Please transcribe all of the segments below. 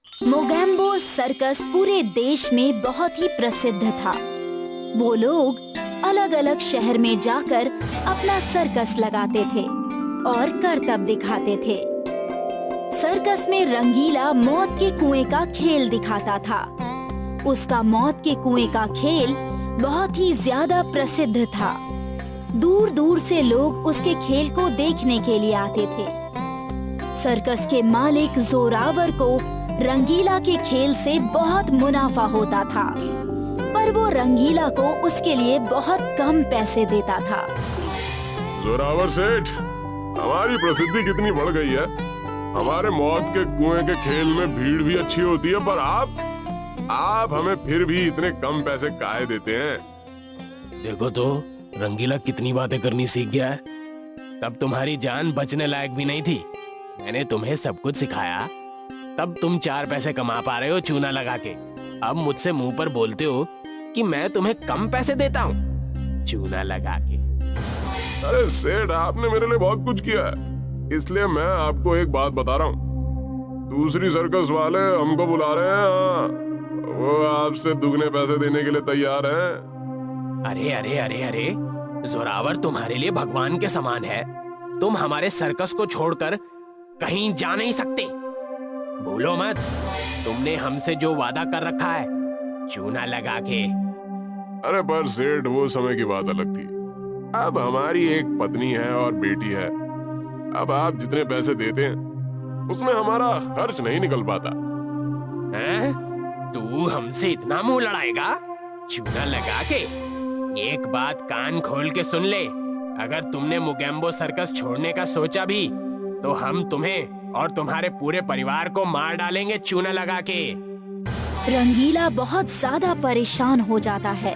Mogambo circus पूरे देश में बहुत ही प्रसिद्ध था। वो लोग अलग अलग शहर में जाकर अपना सर्कस लगाते थे और करतब दिखाते थे। सर्कस में रंगीला मौत के कुएं का खेल दिखाता था। उसका मौत के कुएं का खेल बहुत ही ज्यादा प्रसिद्ध था। दूर दूर से लोग उसके खेल को देखने के लिए आते थे। सर्कस के मालिक जोरावर को रंगीला के खेल से बहुत मुनाफा होता था, पर वो रंगीला को उसके लिए बहुत कम पैसे देता था। जोरावर सेठ, हमारी प्रसिद्धि कितनी बढ़ गई है। हमारे मौत के कुएं के खेल में भीड़ भी अच्छी होती है, पर आप हमें फिर भी इतने कम पैसे काहे देते हैं? देखो तो रंगीला कितनी बातें करनी सीख गया है। तब तुम्हारी जान बचने लायक भी नहीं थी। मैंने तुम्हें सब कुछ सिखाया, तब तुम 4 पैसे कमा पा रहे हो चूना लगा के। अब मुझसे मुंह पर बोलते हो कि मैं तुम्हें कम पैसे देता हूँ चूना लगा के। अरे सेठ, आपने मेरे लिए बहुत कुछ किया है, इसलिए मैं आपको एक बात बता रहा हूँ। दूसरी सर्कस वाले हमको बुला रहे हैं। हाँ, वो आपसे दुगने पैसे देने के लिए तैयार हैं। अरे अरे अरे अरे, जोरावर तुम्हारे लिए भगवान के समान है। तुम हमारे सर्कस को छोड़कर कहीं जा नहीं सकते। भूलो मत, तुमने हमसे जो वादा कर रखा है चूना लगा के। अरे पर सेठ, वो समय की बात अलग थी। अब हमारी एक पत्नी है और बेटी है। अब आप जितने पैसे देते हैं उसमें हमारा खर्च नहीं निकल पाता। हैं? तू हमसे इतना मुंह लड़ाएगा चूना लगा के? एक बात कान खोल के सुन ले, अगर तुमने मोगेम्बो सर्कस छोड़ने का सोचा भी तो हम तुम्हें और तुम्हारे पूरे परिवार को मार डालेंगे चूना लगा के। रंगीला बहुत ज्यादा परेशान हो जाता है।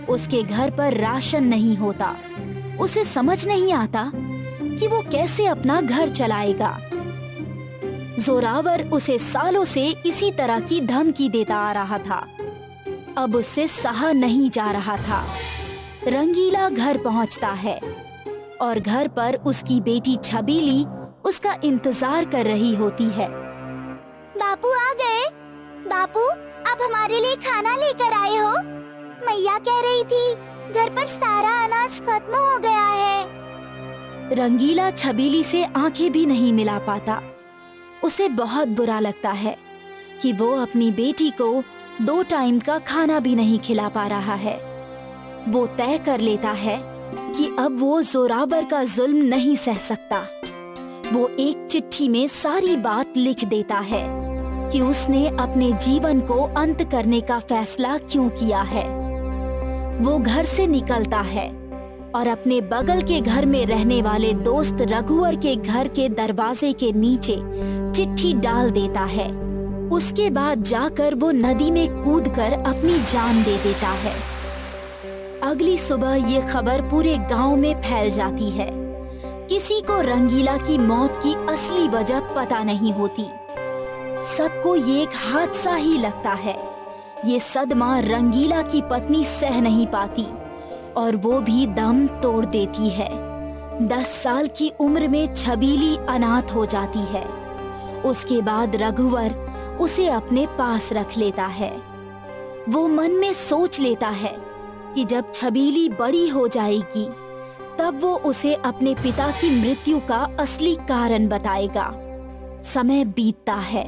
उसके घर पर राशन नहीं होता। उसे समझ नहीं आता कि वो कैसे अपना घर चलाएगा। जोरावर उसे सालों से इसी तरह की धमकी देता आ रहा था। अब उससे सहा नहीं जा रहा था। रंगीला घर पहुंचता है और घर पर उसकी बेटी छबीली उसका इंतजार कर रही होती है। बापू आ गए? बापू, आप हमारे लिए खाना लेकर आए हो? मैया कह रही थी घर पर सारा अनाज खत्म हो गया है। रंगीला छबीली से आंखें भी नहीं मिला पाता। उसे बहुत बुरा लगता है कि वो अपनी बेटी को 2 टाइम का खाना भी नहीं खिला पा रहा है। वो तय कर लेता है कि अब वो जोरावर का जुल्म नहीं सह सकता। वो एक चिट्ठी में सारी बात लिख देता है कि उसने अपने जीवन को अंत करने का फैसला क्यों किया है। वो घर से निकलता है और अपने बगल के घर में रहने वाले दोस्त रघुवर के घर के दरवाजे के नीचे चिट्ठी डाल देता है। उसके बाद जाकर वो नदी में कूदकर अपनी जान दे देता है। अगली सुबह ये खबर पूरे गांव में फैल जाती है। किसी को रंगीला की मौत की असली वजह पता नहीं होती। सबको ये एक हादसा ही लगता है। ये सदमा रंगीला की पत्नी सह नहीं पाती और वो भी दम तोड़ देती है। 10 साल की उम्र में छबीली अनाथ हो जाती है। उसके बाद रघुवर उसे अपने पास रख लेता है। वो मन में सोच लेता है कि जब छबीली बड़ी हो जाएगी तब वो उसे अपने पिता की मृत्यु का असली कारण बताएगा। समय बीतता है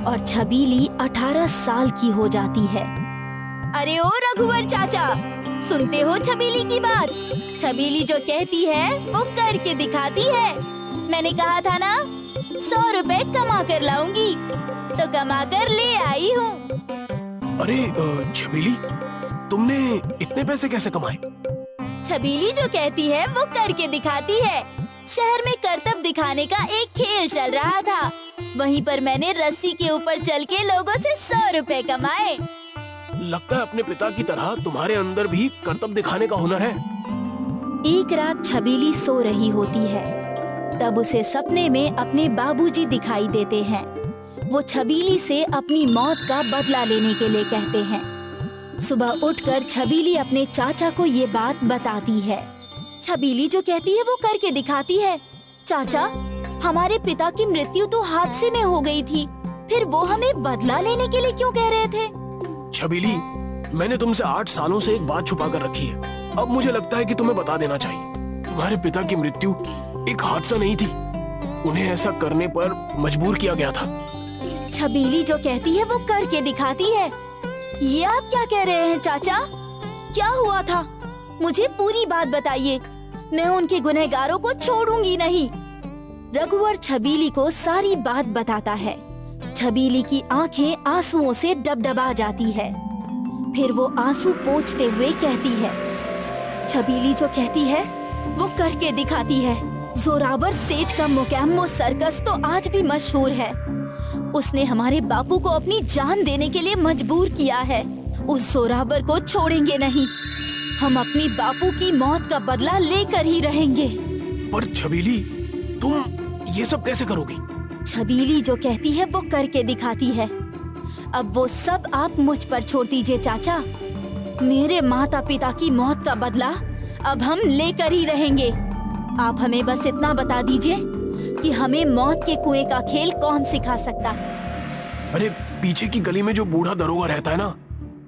और छबीली 18 साल की हो जाती है। अरे ओ रघुवर चाचा, सुनते हो छबीली की बात? छबीली जो कहती है वो करके दिखाती है। मैंने कहा था ना 100 रुपए कमा कर लाऊंगी, तो कमा कर ले आई हूँ। अरे छबीली, तुमने इतने पैसे कैसे कमाए? छबीली जो कहती है वो करके दिखाती है। शहर में करतब दिखाने का एक खेल चल रहा था, वहीं पर मैंने रस्सी के ऊपर चल के लोगों से 100 रुपए कमाए। लगता है अपने पिता की तरह तुम्हारे अंदर भी करतब दिखाने का हुनर है। एक रात छबीली सो रही होती है, तब उसे सपने में अपने बाबूजी दिखाई देते हैं। वो छबीली से अपनी मौत का बदला लेने के लिए कहते हैं। सुबह उठकर छबीली अपने चाचा को ये बात बताती है। छबीली जो कहती है वो करके दिखाती है। चाचा, हमारे पिता की मृत्यु तो हादसे में हो गई थी। फिर वो हमें बदला लेने के लिए क्यों कह रहे थे? छबीली, मैंने तुमसे 8 सालों से एक बात छुपा कर रखी है। अब मुझे लगता है कि तुम्हें बता देना चाहिए। तुम्हारे पिता की मृत्यु एक हादसा नहीं थी, उन्हें ऐसा करने पर मजबूर किया गया था। छबीली जो कहती है वो करके दिखाती है। ये आप क्या कह रहे हैं चाचा? क्या हुआ था? मुझे पूरी बात बताइए। मैं उनके गुनहगारों को छोड़ूंगी नहीं। रघुवर छबीली को सारी बात बताता है। छबीली की आंखें आंसुओं से डबडबा जाती है। फिर वो आंसू पोंछते हुए कहती है, छबीली जो कहती है वो करके दिखाती है। जोरावर सेठ का मोगैम्बो सर्कस तो आज भी मशहूर है। उसने हमारे बापू को अपनी जान देने के लिए मजबूर किया है। उस जोरावर को छोड़ेंगे नहीं। हम अपनी बापू की मौत का बदला लेकर ही रहेंगे। पर छबीली, तुम ये सब कैसे करोगी? छबीली जो कहती है वो करके दिखाती है। अब वो सब आप मुझ पर छोड़ दीजिए चाचा। मेरे माता पिता की मौत का बदला अब हम लेकर ही रहेंगे। आप हमें बस इतना बता दीजिए कि हमें मौत के कुएं का खेल कौन सिखा सकता है। अरे पीछे की गली में जो बूढ़ा दरोगा रहता है ना,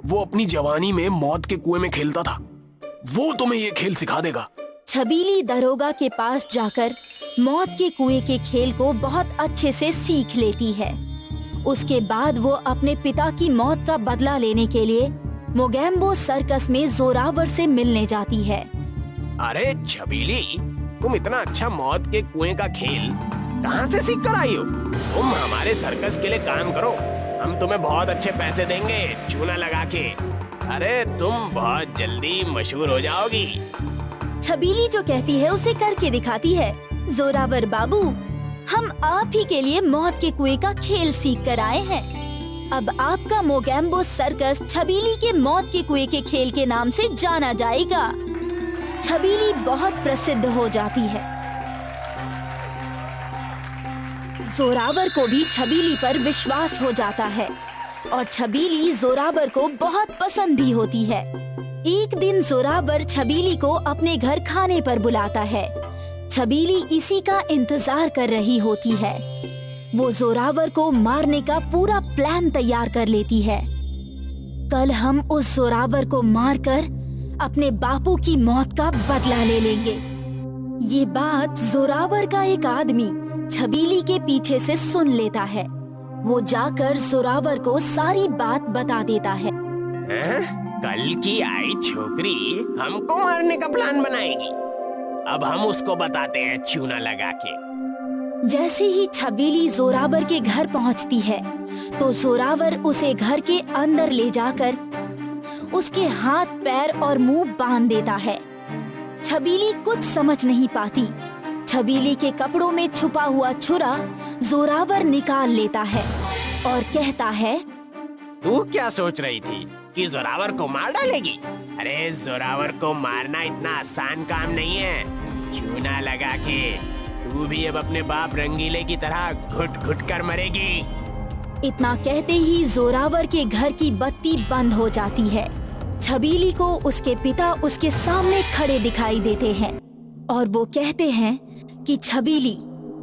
वो अपनी जवानी में मौत के कुएं में खेलता था। वो तुम्हें ये खेल सिखा देगा। छबीली दरोगा के पास जाकर मौत के कुएं के खेल को बहुत अच्छे से सीख लेती है। उसके बाद वो अपने पिता की मौत का बदला लेने के लिए मोगैम्बो सर्कस में जोरावर से मिलने जाती है। अरे छबीली, तुम इतना अच्छा मौत के कुएं का खेल कहाँ से सीख कर आई हो? तुम हमारे सर्कस के लिए काम करो, हम तुम्हें बहुत अच्छे पैसे देंगे चूना लगा के। अरे तुम बहुत जल्दी मशहूर हो जाओगी। छबीली जो कहती है उसे करके दिखाती है। जोरावर बाबू, हम आप ही के लिए मौत के कुएं का खेल सीख कर आए हैं। अब आपका मोगैम्बो सर्कस छबीली के मौत के कुएं के खेल के नाम से जाना जाएगा। छबीली बहुत प्रसिद्ध हो जाती है। जोरावर को भी छबीली पर विश्वास हो जाता है और छबीली जोरावर को बहुत पसंद भी होती है। एक दिन जोरावर छबीली को अपने घर खाने पर बुलाता है। छबीली इसी का इंतजार कर रही होती है। वो जोरावर को मारने का पूरा प्लान तैयार कर लेती है। कल हम उस जोरावर को मारकर अपने बापू की मौत का बदला ले लेंगे। ये बात जोरावर का एक आदमी छबीली के पीछे से सुन लेता है। वो जाकर जोरावर को सारी बात बता देता है। कल की आई छोकरी हमको मारने का प्लान बनाएगी। अब हम उसको बताते हैं चूना लगा के। जैसे ही छबीली जोरावर के घर पहुंचती है तो जोरावर उसे घर के अंदर ले जाकर उसके हाथ पैर और मुंह बांध देता है। छबीली कुछ समझ नहीं पाती। छबीली के कपड़ों में छुपा हुआ छुरा जोरावर निकाल लेता है और कहता है, तू क्या सोच रही थी कि जोरावर को मार डालेगी? अरे जोरावर को मारना इतना आसान काम नहीं है। चूना लगा के तू भी अब अपने बाप रंगीले की तरह घुट घुट कर मरेगी। इतना कहते ही जोरावर के घर की बत्ती बंद हो जाती है। छबीली को उसके पिता उसके सामने खड़े दिखाई देते हैं और वो कहते हैं कि छबीली,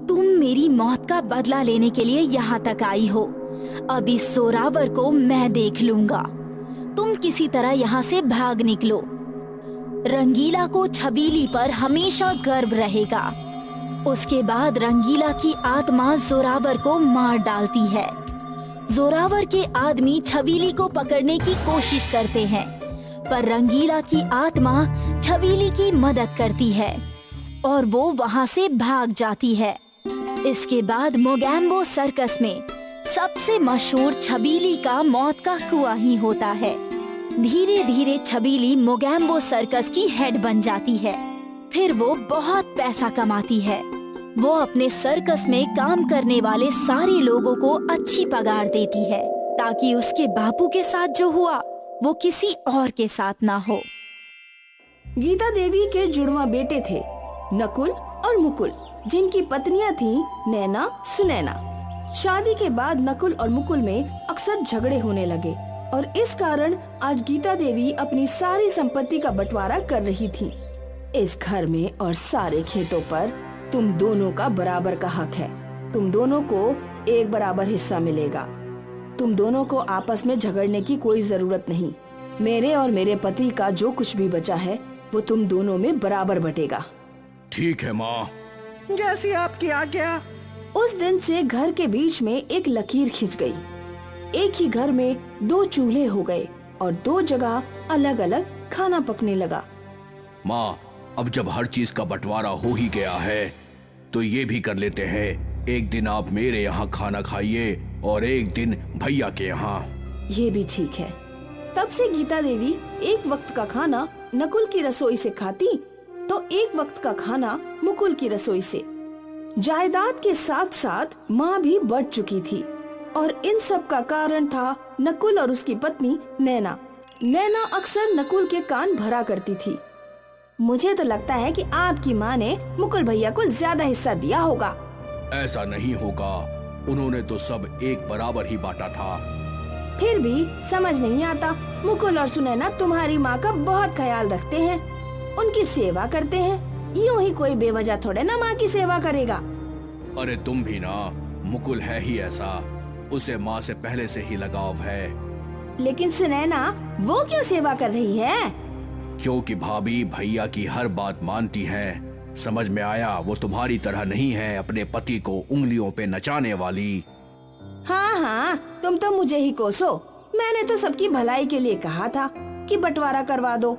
तुम मेरी मौत का बदला लेने के लिए यहाँ तक आई हो। अब इस जोरावर को मैं देख लूंगा। तुम किसी तरह यहाँ से भाग निकलो। रंगीला को छबीली पर हमेशा गर्व रहेगा। उसके बाद रंगीला की आत्मा जोरावर को मार डालती है। जोरावर के आदमी छबीली को पकड़ने की कोशिश करते हैं, पर रंगीला की आत्मा छबीली की मदद करती है और वो वहाँ से भाग जाती है। इसके बाद मोगैम्बो सर्कस में सबसे मशहूर छबीली का मौत का कुआं ही होता है। धीरे धीरे छबीली मोगैम्बो सर्कस की हेड बन जाती है। फिर वो बहुत पैसा कमाती है। वो अपने सर्कस में काम करने वाले सारे लोगों को अच्छी पगार देती है ताकि उसके बापू के साथ जो हुआ वो किसी और के साथ ना हो। गीता देवी के जुड़वा बेटे थे, नकुल और मुकुल, जिनकी पत्नियां थीं नैना सुनैना। शादी के बाद नकुल और मुकुल में अक्सर झगड़े होने लगे और इस कारण आज गीता देवी अपनी सारी संपत्ति का बंटवारा कर रही थी। इस घर में और सारे खेतों पर तुम दोनों का बराबर का हक है। तुम दोनों को एक बराबर हिस्सा मिलेगा। तुम दोनों को आपस में झगड़ने की कोई जरूरत नहीं। मेरे और मेरे पति का जो कुछ भी बचा है वो तुम दोनों में बराबर बटेगा। ठीक है माँ। जैसी आपकी आज्ञा। उस दिन से घर के बीच में एक लकीर खिंच गई। एक ही घर में 2 चूल्हे हो गए और 2 जगह अलग अलग खाना पकने लगा। माँ, अब जब हर चीज का बंटवारा हो ही गया है तो ये भी कर लेते हैं, एक दिन आप मेरे यहाँ खाना खाइए और एक दिन भैया के यहाँ। ये भी ठीक है। तब से गीता देवी एक वक्त का खाना नकुल की रसोई से खाती तो एक वक्त का खाना मुकुल की रसोई से। जायदाद के साथ साथ माँ भी बढ़ चुकी थी और इन सब का कारण था नकुल और उसकी पत्नी नैना। नैना अक्सर नकुल के कान भरा करती थी। मुझे तो लगता है कि आपकी माँ ने मुकुल भैया को ज्यादा हिस्सा दिया होगा। ऐसा नहीं होगा, उन्होंने तो सब एक बराबर ही बांटा था। फिर भी समझ नहीं आता, मुकुल और सुनैना तुम्हारी माँ का बहुत ख्याल रखते हैं, उनकी सेवा करते हैं। यूं ही कोई बेवजह थोड़े ना माँ की सेवा करेगा। अरे तुम भी ना, मुकुल है ही ऐसा, उसे माँ से पहले से ही लगाव है। लेकिन सुनैना वो क्यों सेवा कर रही है? क्योंकि भाभी भैया की हर बात मानती है। समझ में आया, वो तुम्हारी तरह नहीं है अपने पति को उंगलियों पे नचाने वाली। हाँ हाँ, तुम तो मुझे ही कोसो। मैंने तो सबकी भलाई के लिए कहा था कि बंटवारा करवा दो।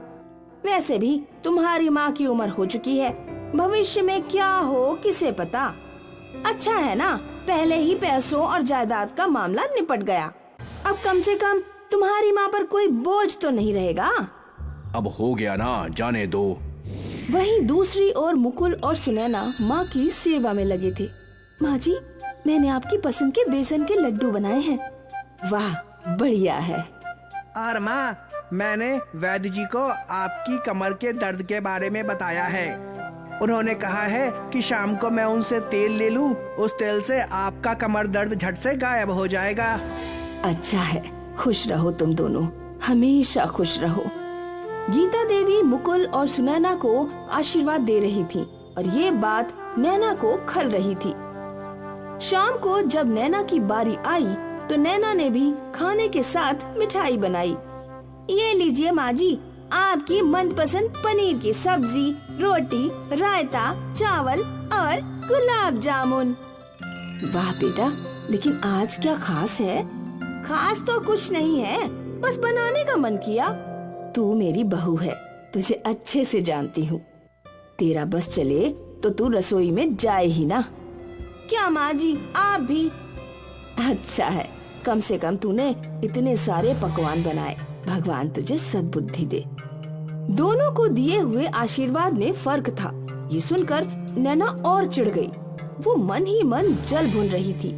वैसे भी तुम्हारी माँ की उम्र हो चुकी है, भविष्य में क्या हो किसे पता। अच्छा है ना, पहले ही पैसों और जायदाद का मामला निपट गया। अब कम से कम तुम्हारी माँ पर कोई बोझ तो नहीं रहेगा। अब हो गया ना, जाने दो। वहीं दूसरी ओर मुकुल और सुनैना माँ की सेवा में लगे थे। माँ जी, मैंने आपकी पसंद के बेसन के लड्डू बनाए हैं। वाह, बढ़िया है। और माँ, मैंने वैद्य जी को आपकी कमर के दर्द के बारे में बताया है। उन्होंने कहा है कि शाम को मैं उनसे तेल ले लूं, उस तेल से आपका कमर दर्द झट से गायब हो जाएगा। अच्छा है, खुश रहो तुम दोनों, हमेशा खुश रहो। गीता देवी मुकुल और सुनैना को आशीर्वाद दे रही थी और ये बात नैना को खल रही थी। शाम को जब नैना की बारी आई तो नैना ने भी खाने के साथ मिठाई बनाई। ये लीजिए माँ जी, आपकी मनपसंद पनीर की सब्जी, रोटी, रायता, चावल और गुलाब जामुन। वाह बेटा, लेकिन आज क्या खास है? खास तो कुछ नहीं है, बस बनाने का मन किया। तू मेरी बहू है, तुझे अच्छे से जानती हूँ। तेरा बस चले तो तू रसोई में जाए ही ना। क्या माँ जी, आप भी? अच्छा है, कम से कम तूने इतने सारे पकवान बनाए। भगवान तुझे सद्बुद्धि दे। दोनों को दिए हुए आशीर्वाद में फर्क था। ये सुनकर नैना और चिढ़ गई। वो मन ही मन जल भून रही थी।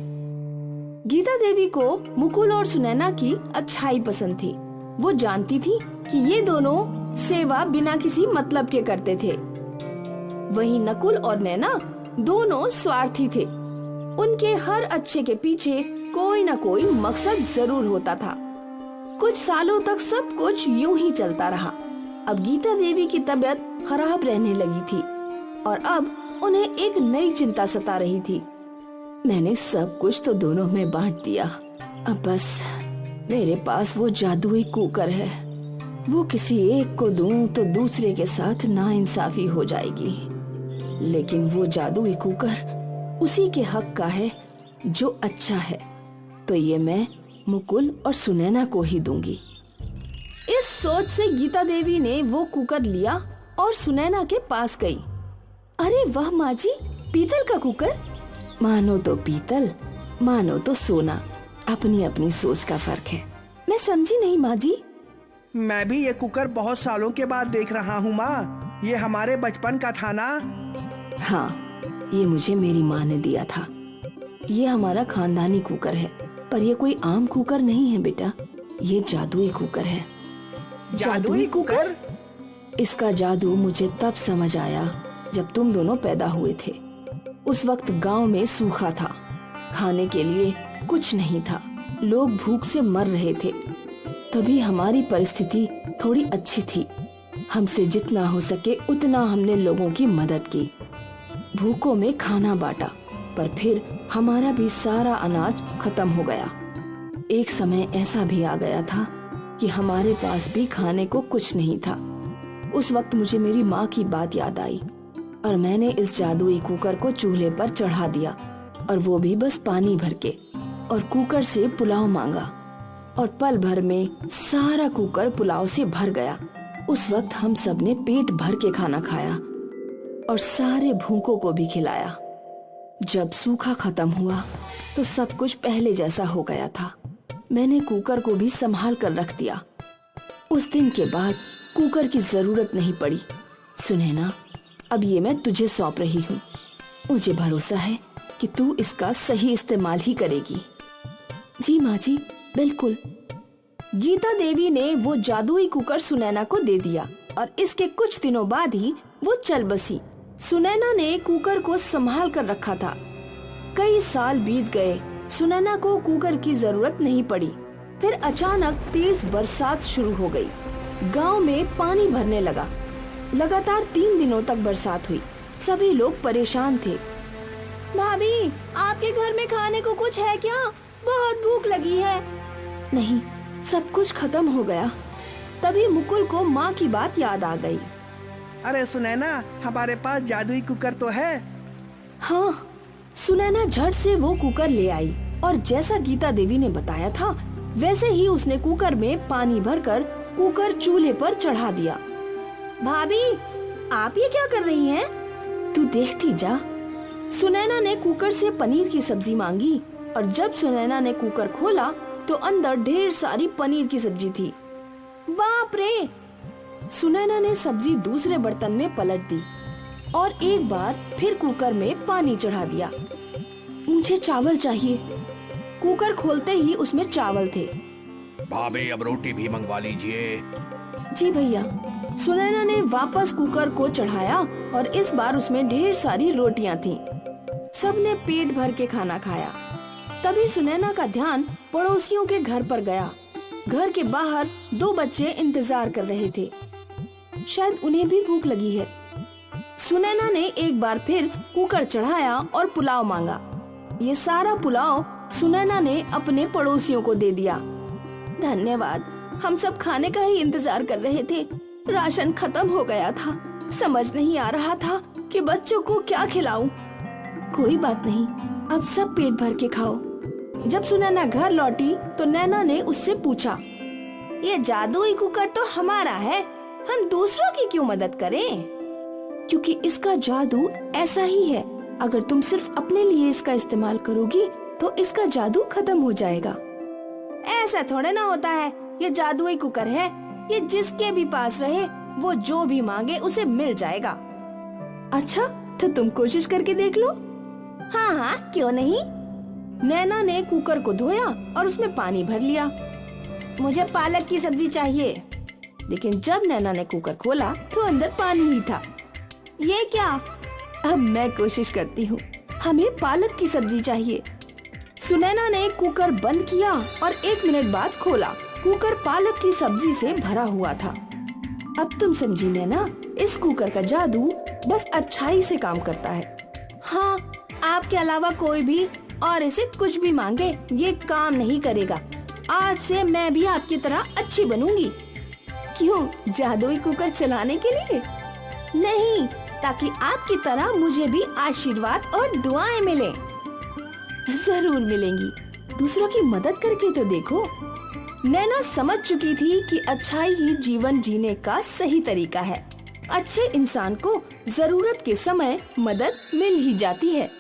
गीता देवी को मुकुल और सुनैना की अच्छाई पसंद थी। वो जानती थी कि ये दोनों सेवा बिना किसी मतलब के करते थे। वहीं नकुल और नैना दोनों स्वार्थी थे। उनके हर अच्छे के पीछे कोई न कोई मकसद जरूर होता था। कुछ सालों तक सब कुछ यूं ही चलता रहा। अब गीता देवी की तबीयत खराब रहने लगी थी और अब उन्हें एक नई चिंता सता रही थी। मैंने सब कुछ तो दोनों में बांट दिया, अब बस मेरे पास वो जादुई कुकर है। वो किसी एक को दूं तो दूसरे के साथ नाइंसाफी हो जाएगी। लेकिन वो जादुई कुकर उसी के हक का है जो अच्छा है, तो ये मैं मुकुल और सुनैना को ही दूंगी। इस सोच से गीता देवी ने वो कुकर लिया और सुनैना के पास गई। अरे वाह माँ जी, पीतल का कुकर। मानो तो पीतल, मानो तो सोना, अपनी अपनी सोच का फर्क है। मैं समझी नहीं माँ जी। मैं भी ये कुकर बहुत सालों के बाद देख रहा हूँ माँ। ये हमारे बचपन का था ना? हाँ, ये मुझे मेरी माँ ने दिया था। ये हमारा खानदानी कुकर है, पर ये कोई आम कुकर नहीं है बेटा, ये जादुई कुकर है। जादुई कुकर? इसका जादू मुझे तब समझ आया जब तुम दोनों पैदा हुए थे। उस वक्त गांव में सूखा था, खाने के लिए कुछ नहीं था, लोग भूख से मर रहे थे। तभी हमारी परिस्थिति थोड़ी अच्छी थी। हमसे जितना हो सके उतना हमने लोगों की मदद की, भूखों में खाना बांटा पर फिर हमारा भी सारा अनाज खत्म हो गया। एक समय ऐसा भी आ गया था कि हमारे पास भी खाने को कुछ नहीं था। उस वक्त मुझे मेरी माँ की बात याद आई और मैंने इस जादुई कुकर को चूल्हे पर चढ़ा दिया, और वो भी बस पानी भर के, और कुकर से पुलाव मांगा और पल भर में सारा कुकर पुलाव से भर गया। उस वक्त हम सब ने पेट भर के खाना खाया और सारे भूखों को भी खिलाया। जब सूखा खत्म हुआ तो सब कुछ पहले जैसा हो गया था। मैंने कुकर को भी संभाल कर रख दिया। उस दिन के बाद कुकर की जरूरत नहीं पड़ी। सुनैना, अब ये मैं तुझे सौंप रही हूँ। मुझे भरोसा है कि तू इसका सही इस्तेमाल ही करेगी। जी माँ जी, बिल्कुल। गीता देवी ने वो जादुई कुकर सुनैना को दे दिया और इसके कुछ दिनों बाद ही वो चल बसी। सुनैना ने कुकर को संभाल कर रखा था। कई साल बीत गए, सुनैना को कुकर की जरूरत नहीं पड़ी। फिर अचानक तेज बरसात शुरू हो गई। गांव में पानी भरने लगा। लगातार 3 दिनों तक बरसात हुई। सभी लोग परेशान थे। भाभी, आपके घर में खाने को कुछ है क्या? बहुत भूख लगी है। नहीं, सब कुछ खत्म हो गया। तभी मुकुल को माँ की बात याद आ गई। अरे सुनैना, हमारे पास जादुई कुकर तो है। हाँ, सुनैना झट से वो कुकर ले आई और जैसा गीता देवी ने बताया था वैसे ही उसने कुकर में पानी भरकर कुकर चूल्हे पर चढ़ा दिया। भाभी, आप ये क्या कर रही हैं? तू देखती जा। सुनैना ने कुकर से पनीर की सब्जी मांगी और जब सुनैना ने कुकर खोला तो अंदर ढेर सारी पनीर की सब्जी थी। बाप रे! सुनैना ने सब्जी दूसरे बर्तन में पलट दी और एक बार फिर कुकर में पानी चढ़ा दिया। मुझे चावल चाहिए। कुकर खोलते ही उसमें चावल थे। भाभी, अब रोटी भी मंगवा लीजिए। जी भैया। सुनैना ने वापस कुकर को चढ़ाया और इस बार उसमें ढेर सारी रोटियां थीं। सबने पेट भर के खाना खाया। तभी सुनैना का ध्यान पड़ोसियों के घर पर गया। घर के बाहर 2 बच्चे इंतजार कर रहे थे। शायद उन्हें भी भूख लगी है। सुनैना ने एक बार फिर कुकर चढ़ाया और पुलाव मांगा। ये सारा पुलाव सुनैना ने अपने पड़ोसियों को दे दिया। धन्यवाद, हम सब खाने का ही इंतजार कर रहे थे। राशन खत्म हो गया था। समझ नहीं आ रहा था कि बच्चों को क्या खिलाऊं। कोई बात नहीं, अब सब पेट भर के खाओ। जब सुनैना घर लौटी तो नैना ने उससे पूछा, ये जादुई कुकर तो हमारा है, हम दूसरों की क्यों मदद करें? क्योंकि इसका जादू ऐसा ही है। अगर तुम सिर्फ अपने लिए इसका इस्तेमाल करोगी तो इसका जादू खत्म हो जाएगा। ऐसा थोड़ा ना होता है। ये जादुई कुकर है। ये जिसके भी पास रहे वो जो भी मांगे उसे मिल जाएगा। अच्छा, तो तुम कोशिश करके देख लो। हाँ हाँ, क्यों नहीं। नैना ने कुकर को धोया और उसमें पानी भर लिया। मुझे पालक की सब्जी चाहिए। लेकिन जब नैना ने कुकर खोला तो अंदर पानी ही था। ये क्या? अब मैं कोशिश करती हूँ। हमें पालक की सब्जी चाहिए। सुनैना ने कुकर बंद किया और 1 मिनट बाद खोला। कुकर पालक की सब्जी से भरा हुआ था। अब तुम समझी नैना, इस कुकर का जादू बस अच्छाई से काम करता है। हाँ, आपके अलावा कोई भी और इसे कुछ भी मांगे ये काम नहीं करेगा। आज से मैं भी आपकी तरह अच्छी बनूंगी। क्यों, जादुई कुकर चलाने के लिए? नहीं, ताकि आपकी तरह मुझे भी आशीर्वाद और दुआएं मिले। जरूर मिलेंगी। दूसरों की मदद करके तो देखो। नैना समझ चुकी थी कि अच्छाई ही जीवन जीने का सही तरीका है। अच्छे इंसान को जरूरत के समय मदद मिल ही जाती है।